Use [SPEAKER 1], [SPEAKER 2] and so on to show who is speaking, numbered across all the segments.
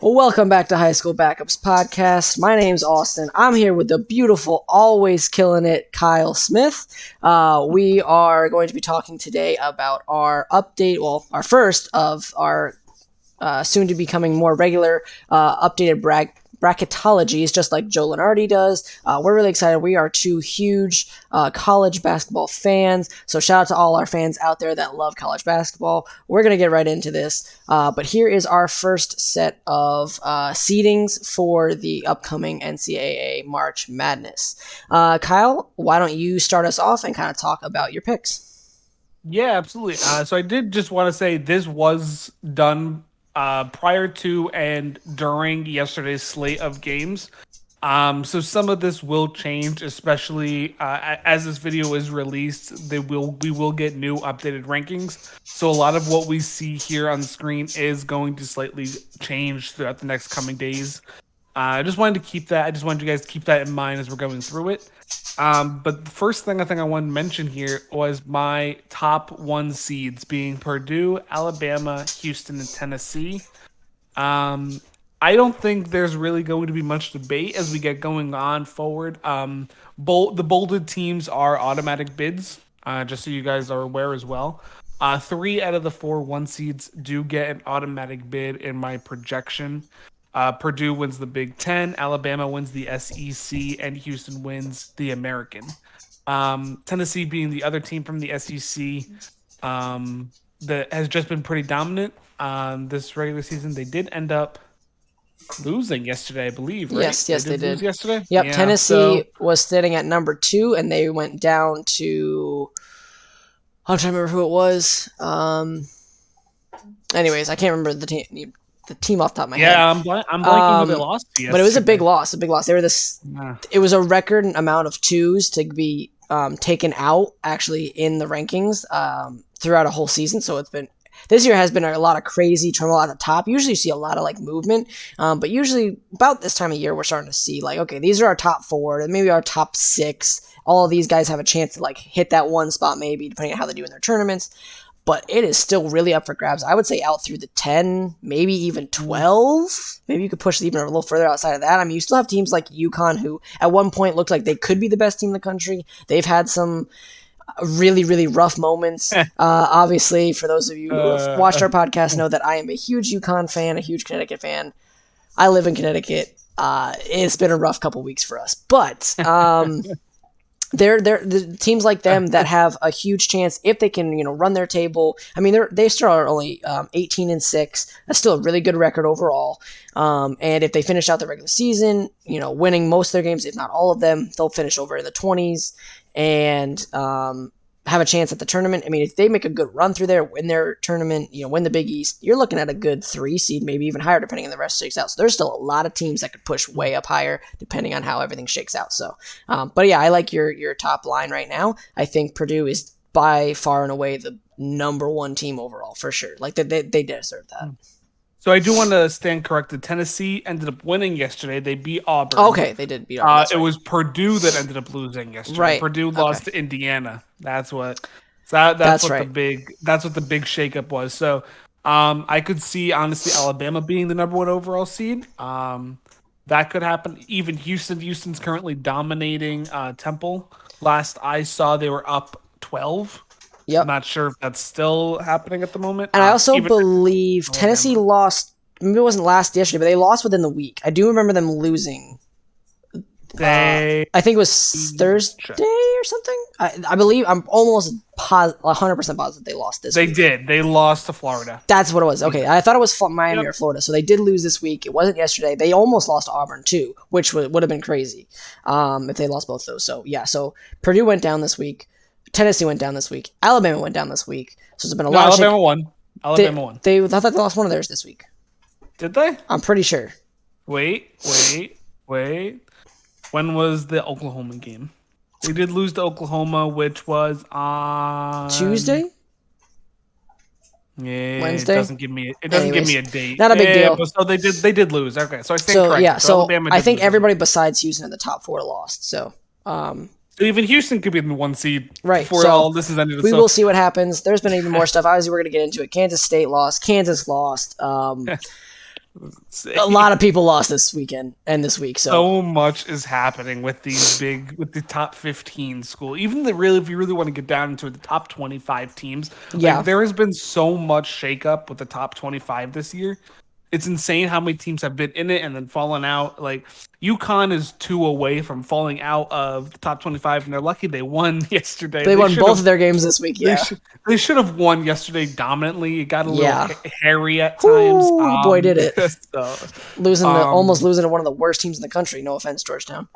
[SPEAKER 1] Welcome back to High School Backups Podcast. My name's Austin. I'm here with the beautiful, always killing it, Kyle Smith. We are going to be talking today about our our first of our soon to becoming more regular updated bracketologies, just like Joe Lenardi does. We're really excited. We are two huge college basketball fans, so shout out to all our fans out there that love college basketball. We're going to get right into this, but here is our first set of seedings for the upcoming NCAA March Madness. Kyle, why don't you start us off and kind of talk about your picks?
[SPEAKER 2] Yeah, absolutely. So I did just want to say this was done prior to and during yesterday's slate of games. So some of this will change, especially as this video is released. We will get new updated rankings. So a lot of what we see here on the screen is going to slightly change throughout the next coming days. I just wanted you guys to keep that in mind as we're going through it. But the first thing I think I wanted to mention here was my top 1 seeds being Purdue, Alabama, Houston, and Tennessee. I don't think there's really going to be much debate as we get going on forward. The bolded teams are automatic bids, just so you guys are aware as well. 3 out of the 4 1 seeds do get an automatic bid in my projection. Purdue wins the Big Ten, Alabama wins the SEC, and Houston wins the American. Tennessee being the other team from the SEC that has just been pretty dominant this regular season. They did end up losing yesterday, I believe, right?
[SPEAKER 1] Yes, they did.
[SPEAKER 2] Lose yesterday?
[SPEAKER 1] Yep, yeah, Tennessee was sitting at number 2, and they went down to... I'm trying to remember who it was. Anyways, I can't remember the team off the top of my head.
[SPEAKER 2] Yeah, I'm blanking who they lost to yesterday.
[SPEAKER 1] But it was a big loss. They were It was a record amount of 2s to be taken out, actually, in the rankings throughout a whole season. So this year has been a lot of crazy turmoil at the top. Usually you see a lot of movement, but usually about this time of year we're starting to see okay, these are our top 4, and maybe our top 6. All of these guys have a chance to hit that one spot, maybe depending on how they do in their tournaments. But it is still really up for grabs. I would say out through the 10, maybe even 12. Maybe you could push it even a little further outside of that. I mean, you still have teams like UConn who at one point looked like they could be the best team in the country. They've had some really, really rough moments. Obviously, for those of you who have watched our podcast know that I am a huge UConn fan, a huge Connecticut fan. I live in Connecticut. It's been a rough couple weeks for us. But... They're the teams like them that have a huge chance if they can, run their table. I mean, they still are only 18-6. That's still a really good record overall. And if they finish out the regular season, winning most of their games, if not all of them, they'll finish over in the 20s and have a chance at the tournament. I mean, if they make a good run through there, win their tournament, win the Big East, you're looking at a good 3 seed, maybe even higher, depending on the rest shakes out. So there's still a lot of teams that could push way up higher, depending on how everything shakes out. So, but yeah, I like your top line right now. I think Purdue is by far and away the number 1 team overall, for sure. They deserve that.
[SPEAKER 2] So I do want to stand corrected. Tennessee ended up winning yesterday. They beat Auburn.
[SPEAKER 1] Okay, they did beat Auburn.
[SPEAKER 2] It was Purdue that ended up losing yesterday.
[SPEAKER 1] Right.
[SPEAKER 2] Purdue lost to Indiana. That's what. That's what
[SPEAKER 1] right.
[SPEAKER 2] That's what the big shakeup was. So, I could see honestly Alabama being the number 1 overall seed. That could happen. Even Houston's currently dominating Temple. Last I saw, they were up 12.
[SPEAKER 1] Yep.
[SPEAKER 2] I'm not sure if that's still happening at the moment.
[SPEAKER 1] And I also believe Tennessee lost, maybe it wasn't yesterday, but they lost within the week. I do remember them losing. I think it was Thursday or something. I believe, I'm almost 100% positive they lost this week.
[SPEAKER 2] They did. They lost to Florida.
[SPEAKER 1] That's what it was. Okay, I thought it was Miami or Florida. So they did lose this week. It wasn't yesterday. They almost lost to Auburn too, which would have been crazy if they lost both those. So yeah, so Purdue went down this week. Tennessee went down this week. Alabama went down this week. So there's been a lot of
[SPEAKER 2] Alabama won. Alabama won.
[SPEAKER 1] I thought they lost one of theirs this week.
[SPEAKER 2] Did they?
[SPEAKER 1] I'm pretty sure.
[SPEAKER 2] Wait. When was the Oklahoma game? They did lose to Oklahoma, which was on
[SPEAKER 1] Tuesday?
[SPEAKER 2] Yeah,
[SPEAKER 1] Wednesday?
[SPEAKER 2] It doesn't give me a date.
[SPEAKER 1] Not a big deal.
[SPEAKER 2] But so they did lose. Okay, so I stand corrected.
[SPEAKER 1] Yeah, so
[SPEAKER 2] Alabama
[SPEAKER 1] I think everybody besides Houston in the top 4 lost. So
[SPEAKER 2] So even Houston could be in the 1 seed
[SPEAKER 1] right.
[SPEAKER 2] before
[SPEAKER 1] So
[SPEAKER 2] all this is ended.
[SPEAKER 1] We will see what happens. There's been even more stuff. Obviously, we're going to get into it. Kansas State lost. Kansas lost. A lot of people lost this weekend and this week.
[SPEAKER 2] So much is happening with with the top 15 school. Even if you really want to get down into the top 25 teams,
[SPEAKER 1] yeah,
[SPEAKER 2] there has been so much shakeup with the top 25 this year. It's insane how many teams have been in it and then fallen out. Like UConn is 2 away from falling out of the top 25, and they're lucky they won yesterday.
[SPEAKER 1] They won both of their games this week. Yeah,
[SPEAKER 2] they should have won yesterday dominantly. It got a little hairy at
[SPEAKER 1] times. Boy, did it!
[SPEAKER 2] So,
[SPEAKER 1] almost losing to one of the worst teams in the country. No offense, Georgetown.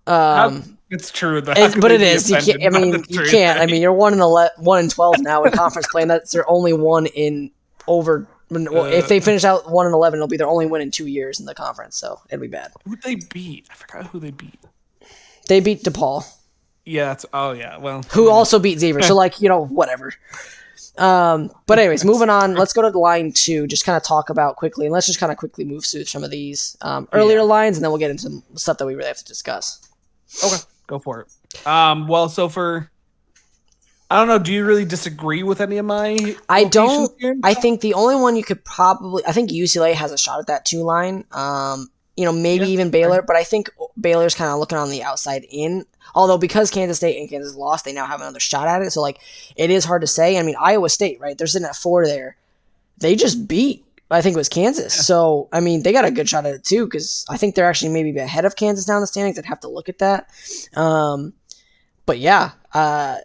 [SPEAKER 2] It's true,
[SPEAKER 1] but it is. You can't. You can't. I mean, you're 1-12 now in conference play, and that's their only one in over. If they finish out 1-11, it'll be their only win in 2 years in the conference, so it'd be bad.
[SPEAKER 2] Who'd they beat? I forgot who they beat.
[SPEAKER 1] They beat DePaul.
[SPEAKER 2] Yeah. Well.
[SPEAKER 1] Who also beat Xavier? So whatever. But anyways, moving on. Let's go to line 2. Just kind of talk about quickly, and let's just kind of quickly move through some of these earlier lines, and then we'll get into some stuff that we really have to discuss.
[SPEAKER 2] Okay, go for it. Well, so for. I don't know. Do you really disagree with any of my?
[SPEAKER 1] I don't. Here? I think the only one you could probably. I think UCLA has a shot at that 2 line. Maybe even Baylor, but I think Baylor's kind of looking on the outside in. Although because Kansas State and Kansas lost, they now have another shot at it. So it is hard to say. I mean, Iowa State, right? They're sitting at 4 there. They just beat. I think it was Kansas. Yeah. So I mean, they got a good shot at it too because I think they're actually maybe ahead of Kansas now in the standings. I'd have to look at that. But yeah,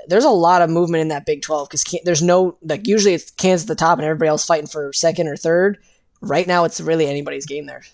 [SPEAKER 1] there's a lot of movement in that Big 12 because there's no usually it's Kansas at the top and everybody else fighting for second or third. Right now, it's really anybody's game there.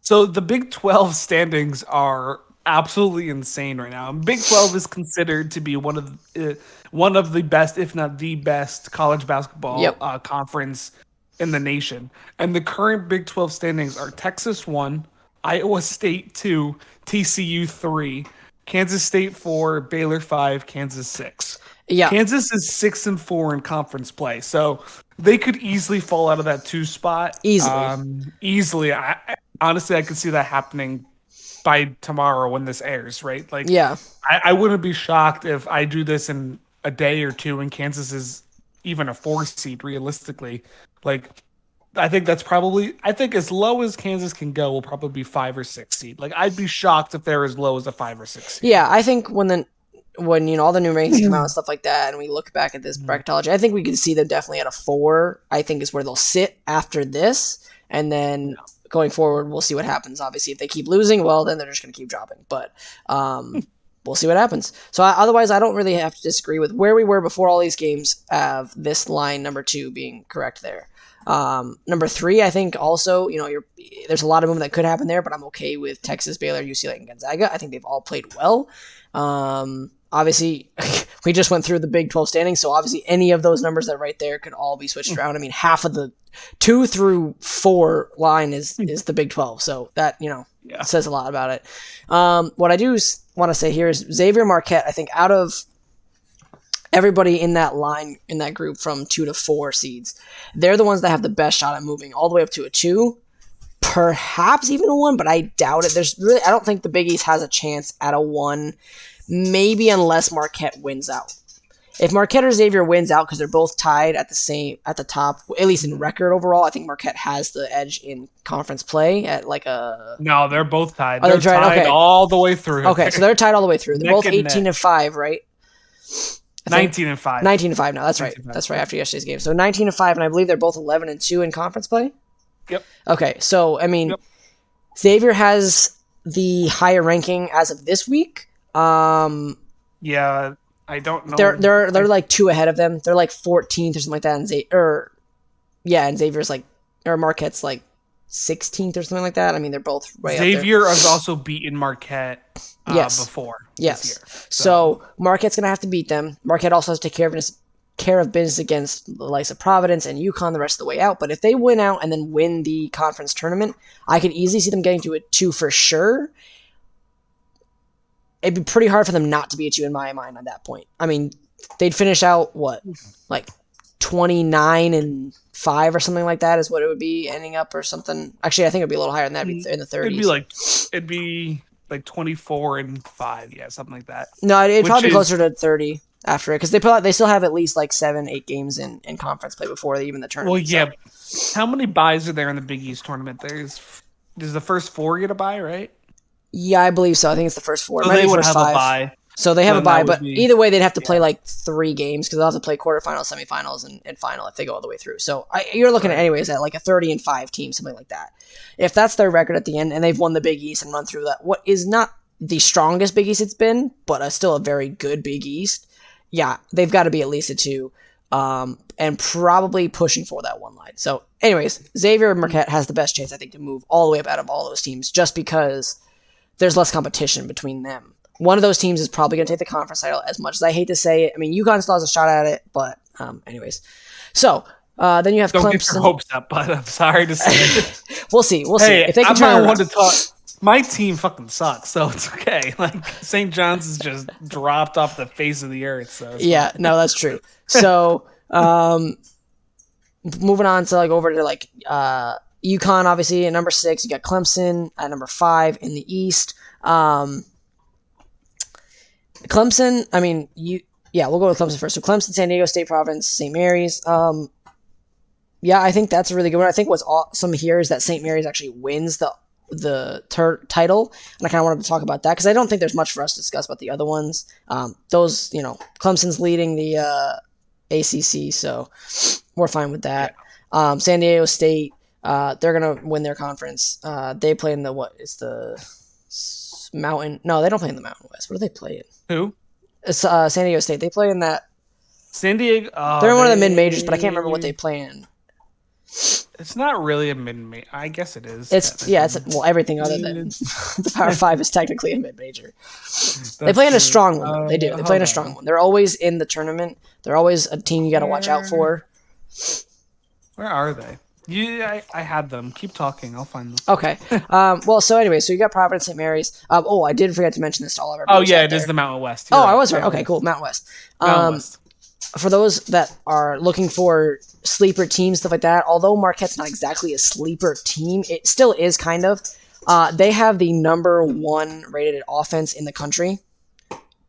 [SPEAKER 2] So the Big 12 standings are absolutely insane right now. Big 12 is considered to be one of the best, if not the best, college basketball conference in the nation. And the current Big 12 standings are Texas 1, Iowa State 2, TCU 3. Kansas State 4, Baylor 5, Kansas 6.
[SPEAKER 1] Yeah.
[SPEAKER 2] Kansas is 6-4 in conference play, so they could easily fall out of that 2 spot.
[SPEAKER 1] Easily.
[SPEAKER 2] Honestly, I could see that happening by tomorrow when this airs, right?
[SPEAKER 1] I
[SPEAKER 2] wouldn't be shocked if I do this in a day or two and Kansas is even a 4 seed realistically. I think as low as Kansas can go will probably be 5 or 6 seed. I'd be shocked if they're as low as a 5 or 6 seed.
[SPEAKER 1] Yeah, I think when all the new rankings come out and stuff like that, and we look back at this bracketology, I think we can see them definitely at a 4. I think is where they'll sit after this, and then going forward, we'll see what happens. Obviously, if they keep losing, well, then they're just going to keep dropping. But we'll see what happens. So otherwise, I don't really have to disagree with where we were before all these games. Of this line number 2 being correct there. Number 3, I think also, there's a lot of movement that could happen there, but I'm okay with Texas, Baylor, UCLA, and Gonzaga. I think they've all played well. Obviously, we just went through the Big 12 standings, so obviously any of those numbers that are right there could all be switched around. I mean, half of the 2 through 4 line is the Big 12, so that, says a lot about it. What I do want to say here is Xavier Marquette, I think out of everybody in that line, in that group from 2 to 4 seeds, they're the ones that have the best shot at moving all the way up to a 2, perhaps even a 1, but I doubt it. I don't think the Big East has a chance at a 1, maybe unless Marquette wins out. If Marquette or Xavier wins out, because they're both tied at the top, at least in record overall, I think Marquette has the edge in conference play at
[SPEAKER 2] No, they're both tied.
[SPEAKER 1] They're tied
[SPEAKER 2] all the way through.
[SPEAKER 1] Okay, so they're tied all the way through. They're both 18-5, right?
[SPEAKER 2] 19-5.
[SPEAKER 1] 19-5 now. That's right. That's right after yesterday's game. So 19-5, and I believe they're both 11-2 in conference play.
[SPEAKER 2] Yep.
[SPEAKER 1] Okay, so I mean, Xavier has the higher ranking as of this week.
[SPEAKER 2] Yeah, I don't know.
[SPEAKER 1] They're 2 ahead of them. They're 14th or something like that. And Xavier's Marquette's 16th or something like that. I mean, they're both right up there.
[SPEAKER 2] Xavier has also beaten Marquette before.
[SPEAKER 1] Yes.
[SPEAKER 2] This year,
[SPEAKER 1] so Marquette's going to have to beat them. Marquette also has to take care of business against the likes of Providence and UConn the rest of the way out. But if they win out and then win the conference tournament, I could easily see them getting to a 2 for sure. It'd be pretty hard for them not to be a 2 in my mind at that point. I mean, they'd finish out, 29-5 or something like that is what it would be ending up or something. Actually, I think it'd be a little higher than that, in the 30s.
[SPEAKER 2] It'd be 24-5, yeah, something like that.
[SPEAKER 1] No, it'd probably be closer to 30. after it because they still have at least like 7-8 games in conference play before even the tournament.
[SPEAKER 2] Well, yeah. So. How many buys are there in the Big East tournament? There's the first 4 get a buy, right?
[SPEAKER 1] Yeah, I believe so. I think it's the first 4.
[SPEAKER 2] So they would have 5. A bye.
[SPEAKER 1] So they have a bye, but either way, they'd have to play like 3 games because they'll have to play quarterfinals, semifinals, and final if they go all the way through. So you're looking at anyways at like a 30-5 team, something like that. If that's their record at the end and they've won the Big East and run through that, what is not the strongest Big East it's been, but still a very good Big East, yeah, they've got to be at least a 2 and probably pushing for that 1 line. So anyways, Xavier Marquette has the best chance, I think, to move all the way up out of all those teams just because there's less competition between them. One of those teams is probably going to take the conference title, as much as I hate to say it. I mean, UConn still has a shot at it, but anyways. So then you have
[SPEAKER 2] Don't
[SPEAKER 1] Clemson.
[SPEAKER 2] Get your hopes up, but I'm sorry to say.
[SPEAKER 1] We'll see.
[SPEAKER 2] Hey,
[SPEAKER 1] if they can
[SPEAKER 2] I'm
[SPEAKER 1] turn
[SPEAKER 2] not
[SPEAKER 1] it
[SPEAKER 2] one to
[SPEAKER 1] around.
[SPEAKER 2] talk. My team fucking sucks, so it's okay. Like St. John's is just dropped off the face of the earth. So
[SPEAKER 1] yeah, no, that's true. So moving on to like over to like UConn, obviously at number 6. You got Clemson at number 5 in the East. Clemson, I mean, we'll go with Clemson first. So Clemson, San Diego State, Providence, St. Mary's. Yeah, I think that's a really good one. I think what's awesome here is that St. Mary's actually wins the title, and I kind of wanted to talk about that because I don't think there's much for us to discuss about the other ones. Those, Clemson's leading the ACC, so we're fine with that. San Diego State, they're gonna win their conference. They play in the Mountain. No, they don't play in the Mountain West. What do they play in?
[SPEAKER 2] Who?
[SPEAKER 1] It's San Diego State. They play in that.
[SPEAKER 2] San Diego.
[SPEAKER 1] They're in one of the mid majors, but I can't remember what they play in.
[SPEAKER 2] It's not really a mid-major. I guess it is.
[SPEAKER 1] It's everything other than the Power 5 is technically a mid-major. They play in a strong one. They do. They play in a strong one. They're always in the tournament. They're always a team you got to watch out for.
[SPEAKER 2] Where are they? Yeah, I had them. Keep talking. I'll find them.
[SPEAKER 1] Okay. So you got Providence, St. Mary's. I did forget to mention this to all of our
[SPEAKER 2] viewers. Oh, yeah, it is the Mountain West.
[SPEAKER 1] I was right. Okay, cool. Mountain West.
[SPEAKER 2] Mountain West.
[SPEAKER 1] For those that are looking for sleeper teams, stuff like that, although Marquette's not exactly a sleeper team, it still is kind of. They have the number 1 rated offense in the country.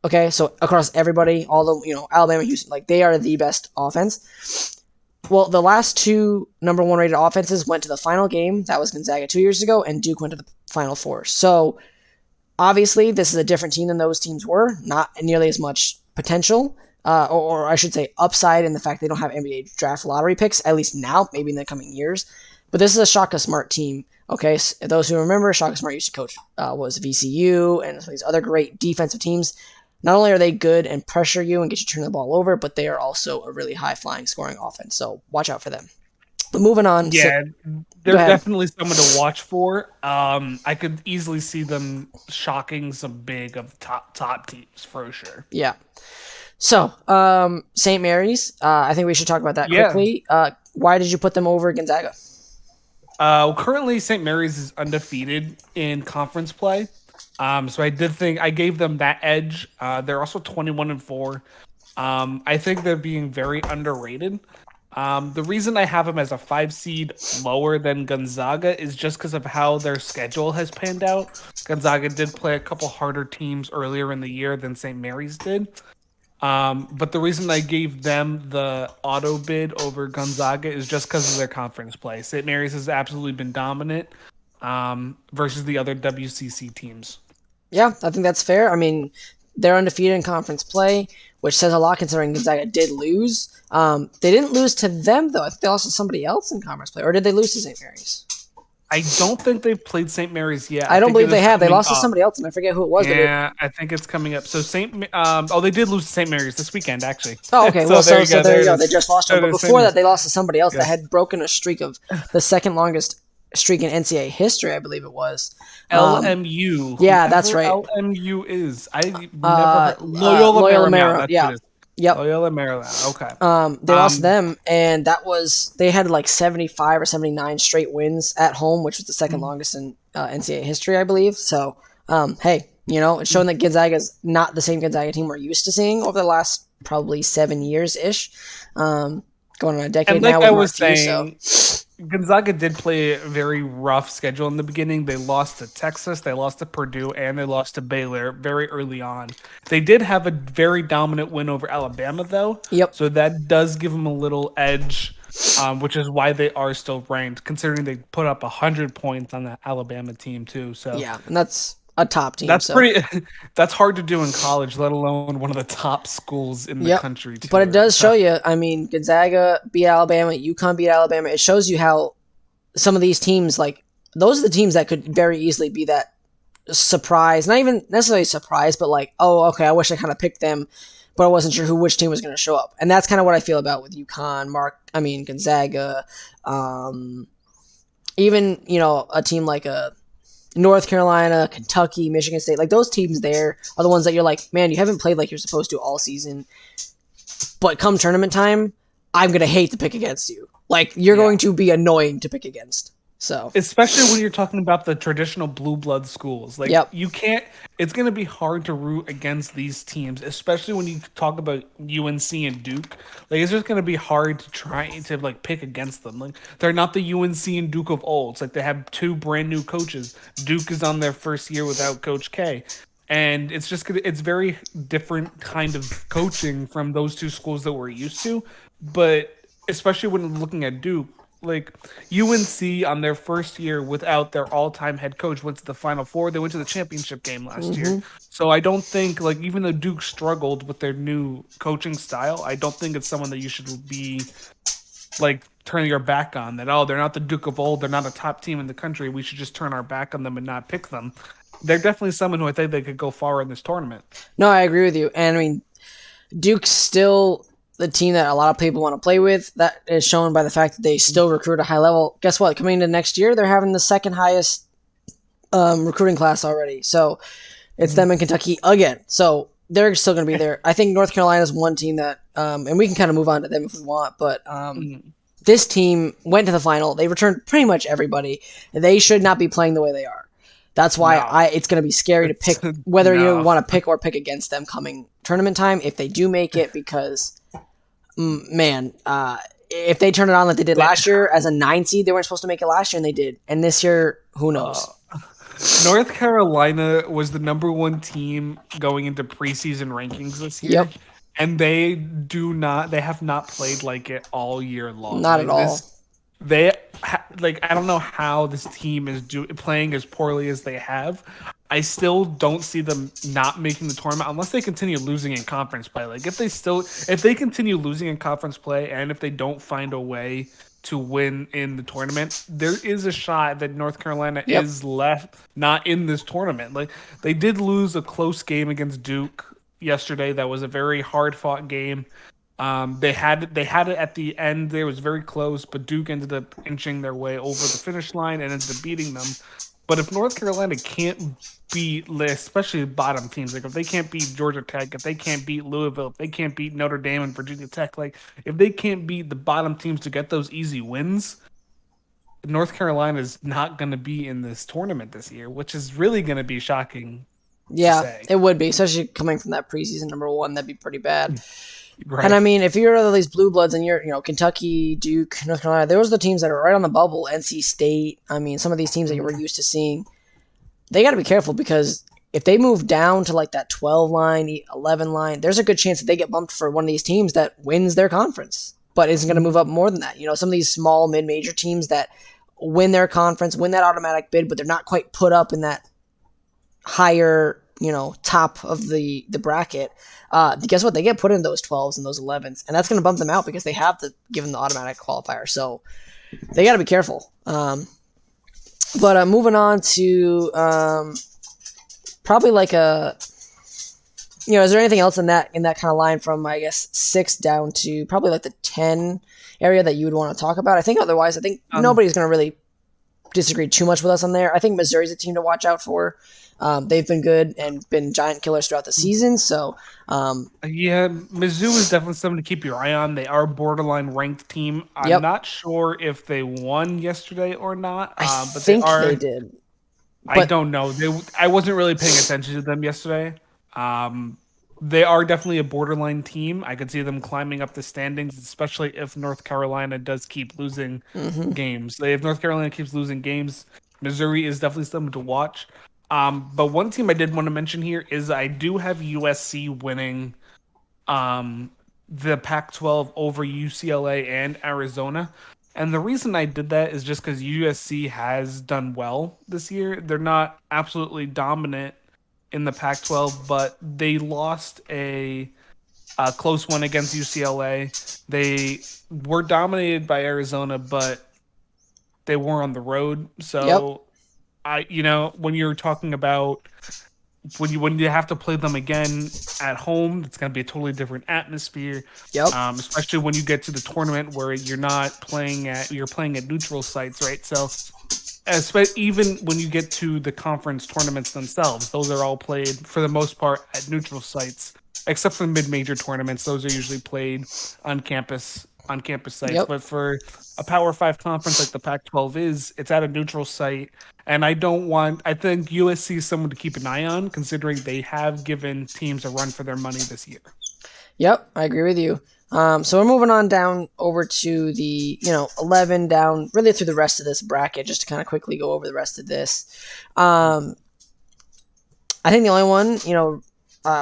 [SPEAKER 1] Okay, so across everybody, all the Alabama, Houston, like they are the best offense. Well, the last 2 number 1 rated offenses went to the final game. That was Gonzaga 2 years ago, and Duke went to the Final Four. So obviously, this is a different team than those teams were. Not nearly as much potential. Or I should say upside in the fact they don't have NBA draft lottery picks, at least now, maybe in the coming years. But this is a Shaka Smart team, okay? So those who remember, Shaka Smart used to coach was VCU and some of these other great defensive teams. Not only are they good and pressure you and get you to turn the ball over, but they are also a really high-flying scoring offense. So watch out for them. But moving on.
[SPEAKER 2] Yeah, they're definitely someone to watch for. I could easily see them shocking some big of top teams for sure.
[SPEAKER 1] Yeah. So, St. Mary's, I think we should talk about that quickly. Why did you put them over Gonzaga?
[SPEAKER 2] Currently, St. Mary's is undefeated in conference play. So I did think I gave them that edge. They're also 21-4. I think they're being very underrated. The reason I have them as a 5 seed lower than Gonzaga is just because of how their schedule has panned out. Gonzaga did play a couple harder teams earlier in the year than St. Mary's did. But the reason I gave them the auto bid over Gonzaga is just because of their conference play. St. Mary's has absolutely been dominant versus the other WCC teams.
[SPEAKER 1] Yeah, I think that's fair. I mean, they're undefeated in conference play, which says a lot considering Gonzaga did lose. They didn't lose to them, though. I think they lost to somebody else in conference play. Or did they lose to St. Mary's?
[SPEAKER 2] I don't think they've played St. Mary's yet.
[SPEAKER 1] I don't believe they have. They lost to somebody else, and I forget who it was.
[SPEAKER 2] Yeah, I think it's coming up. So they did lose to St. Mary's this weekend, actually.
[SPEAKER 1] Oh, okay. So there you go. They just lost them. But before that, they lost to somebody else that had broken a streak of the second longest streak in NCAA history, I believe it was.
[SPEAKER 2] LMU.
[SPEAKER 1] Yeah, that's right.
[SPEAKER 2] LMU is. I never heard. Loyola Marymount.
[SPEAKER 1] Yeah. Yep.
[SPEAKER 2] Loyola Maryland. Okay.
[SPEAKER 1] They lost them, and they had like 75 or 79 straight wins at home, which was the second longest in NCAA history, I believe. So, hey, it's showing that Gonzaga is not the same Gonzaga team we're used to seeing over the last probably 7 years ish, going on a decade
[SPEAKER 2] and like
[SPEAKER 1] now.
[SPEAKER 2] I was saying, Gonzaga did play a very rough schedule in the beginning. They lost to Texas, they lost to Purdue, and they lost to Baylor very early on. They did have a very dominant win over Alabama, though,
[SPEAKER 1] Yep.
[SPEAKER 2] so that does give them a little edge, which is why they are still ranked, considering they put up 100 points on that Alabama team too. So
[SPEAKER 1] Yeah, and that's a top team.
[SPEAKER 2] that's
[SPEAKER 1] So
[SPEAKER 2] pretty. That's hard to do in college, let alone one of the top schools in the
[SPEAKER 1] yep.
[SPEAKER 2] country
[SPEAKER 1] But it
[SPEAKER 2] too.
[SPEAKER 1] does
[SPEAKER 2] So
[SPEAKER 1] show you. I mean, Gonzaga beat Alabama, UConn beat Alabama. It shows you how some of these teams, like those are the teams that could very easily be that surprise. Not even necessarily surprise, but like, oh, okay, I wish I kind of picked them, but I wasn't sure which team was going to show up. And that's kind of what I feel about with UConn, Gonzaga, even a team like a North Carolina, Kentucky, Michigan State, like those teams there are the ones that you're like, man, you haven't played like you're supposed to all season, but come tournament time, I'm gonna hate to pick against you. Like you're
[SPEAKER 2] yeah.
[SPEAKER 1] going to be annoying to pick against. So
[SPEAKER 2] Especially when you're talking about the traditional blue blood schools. Like
[SPEAKER 1] yep,
[SPEAKER 2] you can't it's going to be hard to root against these teams, especially when you talk about UNC and Duke. Like it's just going to be hard to try to like pick against them. Like they're not the UNC and Duke of old. It's like they have two brand new coaches. Duke is on their first year without Coach K. And it's very different kind of coaching from those two schools that we're used to. But especially when looking at Duke, like UNC on their first year without their all-time head coach went to the Final Four. They went to the championship game last year. So I don't think like even though Duke struggled with their new coaching style, I don't think it's someone that you should be like turning your back on. That they're not the Duke of old. They're not a top team in the country. We should just turn our back on them and not pick them. They're definitely someone who I think they could go far in this tournament.
[SPEAKER 1] no, I agree with you. And I mean, Duke's still the team that a lot of people want to play with. That is shown by the fact that they still recruit a high level. Guess what? Coming into next year, they're having the second highest recruiting class already. So it's them in Kentucky again. So they're still going to be there. I think North Carolina is one team that, and we can kind of move on to them if we want, but this team went to the final. They returned pretty much everybody. They should not be playing the way they are. That's why it's going to be scary to pick whether you want to pick or pick against them coming tournament time if they do make it because, man, if they turn it on like they did last year as a 9 seed, they weren't supposed to make it last year and they did. And this year, who knows?
[SPEAKER 2] North Carolina was the number one team going into preseason rankings this year.
[SPEAKER 1] Yep.
[SPEAKER 2] And they have not played like it all year long.
[SPEAKER 1] Not at all.
[SPEAKER 2] I don't know how this team is playing as poorly as they have. I still don't see them not making the tournament unless they continue losing in conference play. Like if they continue losing in conference play and if they don't find a way to win in the tournament, there is a shot that North Carolina is left not in this tournament. Like they did lose a close game against Duke yesterday. That was a very hard fought game. They had it at the end. It was very close, but Duke ended up inching their way over the finish line and ended up beating them. But if North Carolina can't beat, especially bottom teams, like if they can't beat Georgia Tech, if they can't beat Louisville, if they can't beat Notre Dame and Virginia Tech, like if they can't beat the bottom teams to get those easy wins, North Carolina is not going to be in this tournament this year, which is really going to be shocking.
[SPEAKER 1] Yeah, it would be, especially coming from that preseason number one. That'd be pretty bad.
[SPEAKER 2] Right.
[SPEAKER 1] And I mean, if you're all these blue bloods and you're, Kentucky, Duke, North Carolina, those are the teams that are right on the bubble. NC State. I mean, some of these teams that you were used to seeing, they got to be careful because if they move down to like that 12 line, 11 line, there's a good chance that they get bumped for one of these teams that wins their conference, but isn't going to move up more than that. Some of these small mid-major teams that win their conference, win that automatic bid, but they're not quite put up in that higher, top of the bracket. Guess what? They get put in those 12s and those 11s, and that's going to bump them out because they have to give them the automatic qualifier. So they got to be careful. But moving on to probably like is there anything else in that kind of line from, I guess, 6 down to probably like the 10 area that you would want to talk about? I think nobody's going to really disagree too much with us on there. I think Missouri's a team to watch out for. They've been good and been giant killers throughout the season. So,
[SPEAKER 2] Mizzou is definitely something to keep your eye on. They are a borderline ranked team. I'm not sure if they won yesterday or not.
[SPEAKER 1] I
[SPEAKER 2] but
[SPEAKER 1] think they did.
[SPEAKER 2] I don't know. I wasn't really paying attention to them yesterday. they are definitely a borderline team. I could see them climbing up the standings, especially if North Carolina does keep losing
[SPEAKER 1] Mm-hmm.
[SPEAKER 2] games. If North Carolina keeps losing games, Missouri is definitely something to watch. But one team I did want to mention here is I do have USC winning um, the Pac-12 over UCLA and Arizona. And the reason I did that is just because USC has done well this year. They're not absolutely dominant in the Pac-12, but they lost a close one against UCLA. They were dominated by Arizona, but they were on the road.
[SPEAKER 1] Yep.
[SPEAKER 2] So when you're talking about when you have to play them again at home, it's going to be a totally different atmosphere.
[SPEAKER 1] Yep.
[SPEAKER 2] Especially when you get to the tournament where you're playing at neutral sites, right? So even when you get to the conference tournaments themselves, those are all played for the most part at neutral sites, except for the mid-major tournaments. Those are usually played on campus sites.
[SPEAKER 1] Yep.
[SPEAKER 2] But for a Power Five conference like the Pac-12 it's at a neutral site, and I think USC is someone to keep an eye on, considering they have given teams a run for their money this year.
[SPEAKER 1] Yep, I agree with you. So we're moving on down over to the 11 down really through the rest of this bracket, just to kind of quickly go over the rest of this. I think the only one,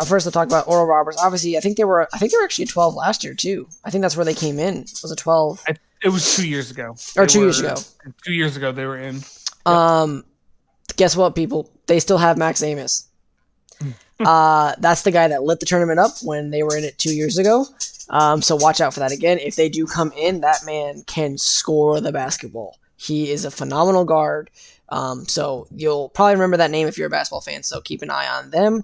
[SPEAKER 1] first I'll talk about Oral Roberts. Obviously, I think they were actually a 12 last year too. I think that's where they came in. It was a 12.
[SPEAKER 2] It was 2 years ago.
[SPEAKER 1] Or 2 years ago.
[SPEAKER 2] 2 years ago they were in.
[SPEAKER 1] Yep. Guess what, people? They still have Max Amos. That's the guy that lit the tournament up when they were in it 2 years ago. So watch out for that again. If they do come in, that man can score the basketball. He is a phenomenal guard. So you'll probably remember that name if you're a basketball fan. So keep an eye on them.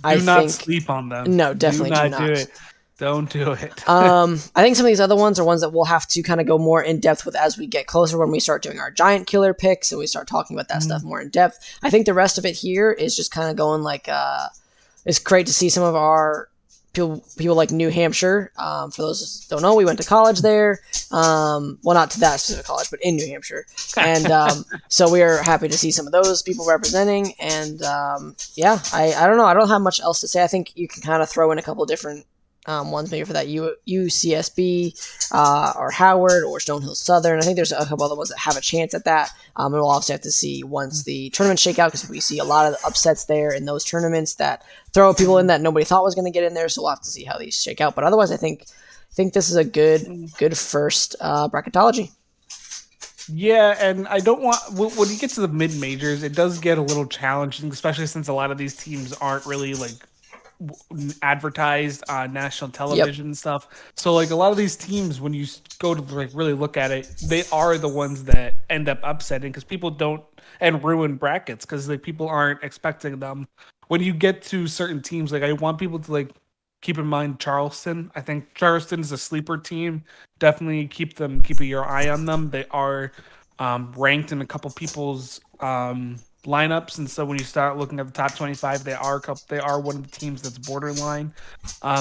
[SPEAKER 2] Do not sleep on them.
[SPEAKER 1] No, definitely do not.
[SPEAKER 2] Do it. Don't do it.
[SPEAKER 1] I think some of these other ones are ones that we'll have to kind of go more in depth with as we get closer, when we start doing our giant killer picks and we start talking about that stuff more in depth. I think the rest of it here is just kind of going like, it's great to see some of our people like New Hampshire. For those who don't know, we went to college there. Well, not to that specific college, but in New Hampshire. And so we are happy to see some of those people representing. And yeah, I don't know. I don't have much else to say. I think you can kind of throw in a couple different ones maybe for that UCSB or Howard or Stonehill Southern. I think there's a couple other ones that have a chance at that. And we'll obviously have to see once the tournaments shake out, because we see a lot of the upsets there in those tournaments that throw people in that nobody thought was going to get in there. So we'll have to see how these shake out. But otherwise, I think this is a good first bracketology.
[SPEAKER 2] Yeah, and I don't want when you get to the mid majors, it does get a little challenging, especially since a lot of these teams aren't really like advertised on national television and stuff. So like a lot of these teams, when you go to like really look at it, they are the ones that end up upsetting, because people don't, and ruin brackets, because like people aren't expecting them. When you get to certain teams, like I want people to like keep in mind Charleston. I think Charleston is a sleeper team. Definitely keep your eye on them. They are ranked in a couple people's lineups, and so when you start looking at the top 25, they are one of the teams that's borderline.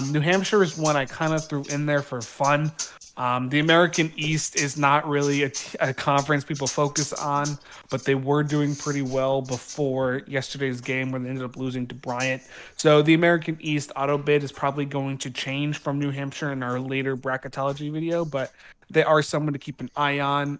[SPEAKER 2] New Hampshire is one I kind of threw in there for fun. The American East is not really a conference people focus on, but they were doing pretty well before yesterday's game, where they ended up losing to Bryant. So the American East auto bid is probably going to change from New Hampshire in our later bracketology video, but they are someone to keep an eye on.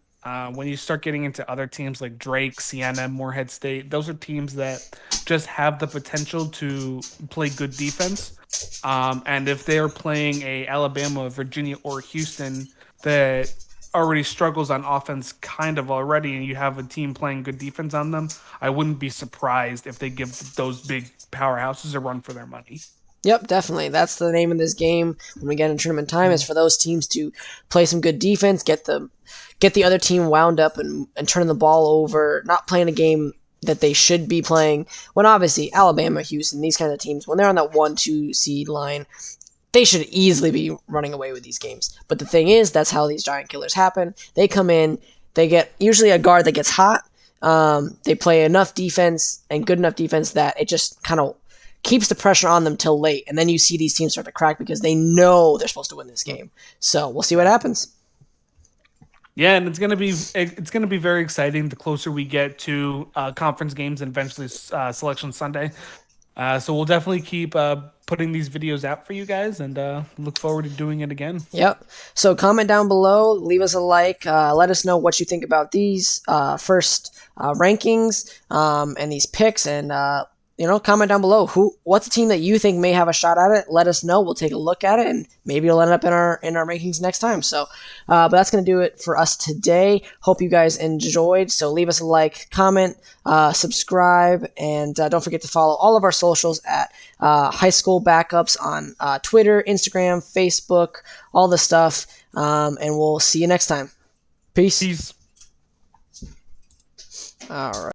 [SPEAKER 2] When you start getting into other teams like Drake, Siena, Morehead State, those are teams that just have the potential to play good defense. And if they are playing a Alabama, Virginia, or Houston that already struggles on offense kind of already, and you have a team playing good defense on them, I wouldn't be surprised if they give those big powerhouses a run for their money.
[SPEAKER 1] Yep, definitely. That's the name of this game when we get in tournament time, is for those teams to play some good defense, get the other team wound up and turning the ball over, not playing a game that they should be playing. When obviously Alabama, Houston, these kinds of teams, when they're on that 1-2 seed line, they should easily be running away with these games. But the thing is, that's how these giant killers happen. They come in, they get usually a guard that gets hot. They play enough defense and good enough defense that it just kind of keeps the pressure on them till late, and then you see these teams start to crack because they know they're supposed to win this game. So we'll see what happens.
[SPEAKER 2] Yeah, and it's gonna be very exciting the closer we get to conference games and eventually Selection Sunday. So we'll definitely keep putting these videos out for you guys, and look forward to doing it again.
[SPEAKER 1] Yep. So comment down below, leave us a like, let us know what you think about these first rankings and these picks, and comment down below what's the team that you think may have a shot at it. Let us know. We'll take a look at it, and maybe it'll end up in our rankings next time. So, but that's gonna do it for us today. Hope you guys enjoyed. So leave us a like, comment, subscribe, and don't forget to follow all of our socials at High School Backups on Twitter, Instagram, Facebook, all the stuff. And we'll see you next time. Peace.
[SPEAKER 2] Peace.
[SPEAKER 1] All right.